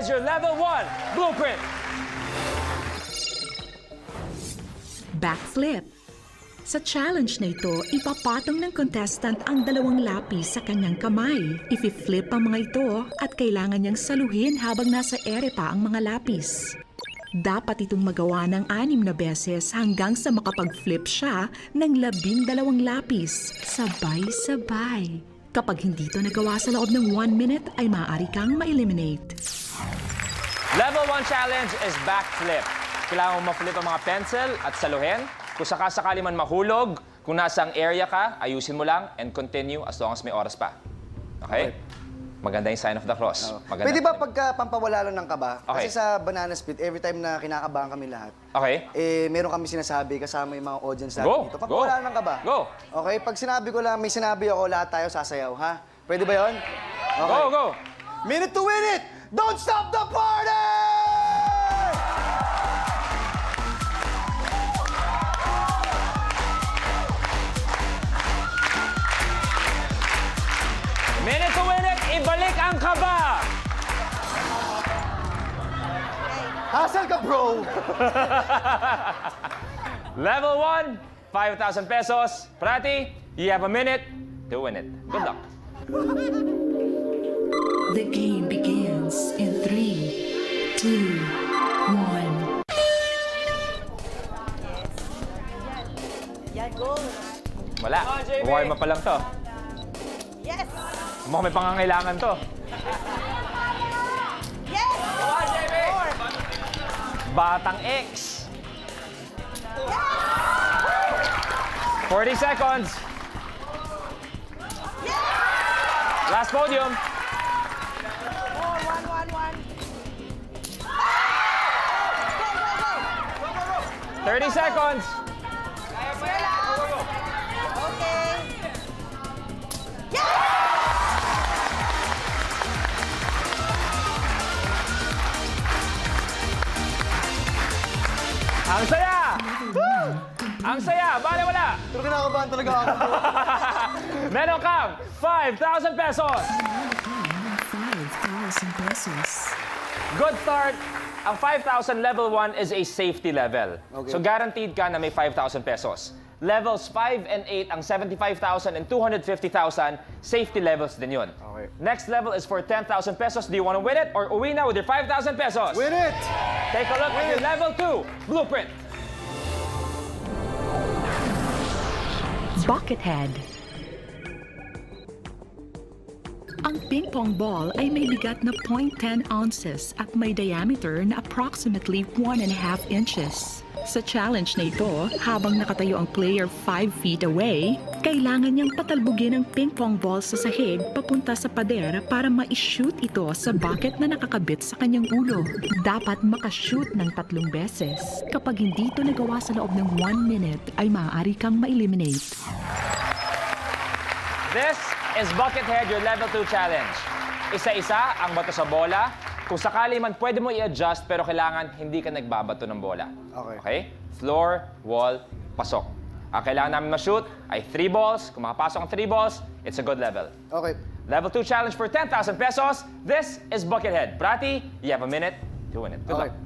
is your level 1 blueprint. Backflip. Sa challenge na ito, ipapatong ng contestant ang dalawang lapis sa kanyang kamay. Ifi-flip ang mga ito at kailangan niyang saluhin habang nasa ere pa ang mga lapis. Dapat itong magawa ng 6 na beses hanggang sa makapag-flip siya ng 12 lapis. Sabay-sabay. Kapag hindi ito nagawa sa loob ng 1 minute, ay maaari kang ma-eliminate. Level 1 challenge is backflip. Kailangan mo ma-flip ang mga pencil at saluhin. Kung sakasakali man mahulog, kung nasang area ka, ayusin mo lang and continue as long as may oras pa. Okay? Maganda yung sign of the cross. Maganda. Pwede ba pagka pampawala lang ng kaba? Okay. Kasi sa Banana Split, every time na kinakabahan kami lahat, Okay? meron kami sinasabi kasama yung mga audience Go! natin dito. Pampawala lang ng kaba. Go! Okay, pag sinabi ko lang, may sinabi ako, lahat tayo sasayaw, ha? Pwede ba yun? Okay. Go, go! Minute to win it! Don't stop the party! Minute to win it, ibalik ang kaba! Hassle ka, bro! Level 1, 5,000 pesos. Prati, you have a minute to win it. Good luck. The game begins in 3, 2, 1. Yan, go. Wala. Warm up pa lang to. Yes! Mukhang may pangangailangan to. Yes! Batang X. 40 seconds. Last podium. Oh, one. 30 seconds. Okay. Ang saya! Ang saya! Bale wala! Pero kinakabahan talaga ako. Meron kang 5,000 pesos! 5,000 pesos. Good start. Ang 5,000 level 1 is a safety level. Okay. So guaranteed ka na may 5,000 pesos. Levels 5 and 8 ang 75,000 and 250,000 safety levels din yun. Okay. Next level is for 10,000 pesos. Do you want to win it or uwi na with your 5,000 pesos? Win it! Take a look at your level 2 blueprint. Buckethead. Ang ping pong ball ay may bigat na 0.10 ounces at may diameter na approximately 1.5 inches. Sa challenge na ito, habang nakatayo ang player 5 feet away, kailangan niyang patalbugin ang ping pong ball sa sahig papunta sa pader para ma-shoot ito sa bucket na nakakabit sa kanyang ulo. Dapat makashoot ng 3 beses. Kapag hindi ito nagawa sa loob ng 1 minute, ay maaari kang ma-eliminate. This is Buckethead, your level 2 challenge. Isa-isa ang bato sa bola. Kung sakali man, pwede mo i-adjust pero kailangan hindi ka nagbabato ng bola. Okay. Floor, wall, pasok. Ang kailangan namin ma-shoot ay 3 balls. Kung makapasok ang 3 balls, it's a good level. Okay. Level 2 challenge for 10,000 pesos. This is Buckethead. Prati, you have a minute to win it. Good Okay. luck.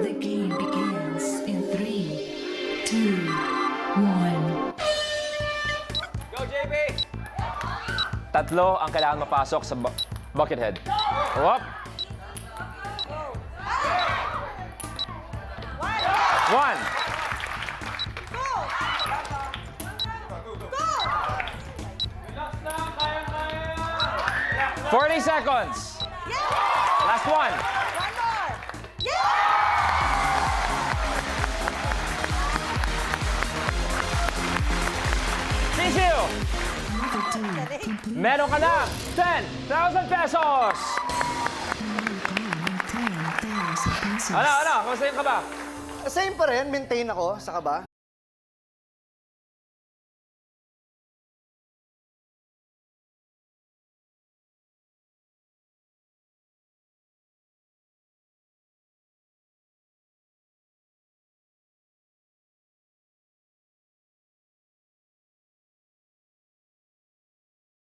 The game begins in 3, 2, 1. Go, JB! Tatlo ang kailangan mapasok sa Buckethead. Up. 1. 40 seconds. Last one. One more. Sisiu! Meron ka na 10,000 pesos! Ano? Kamusta yung kaba? Same pa rin, maintain ako sa kaba.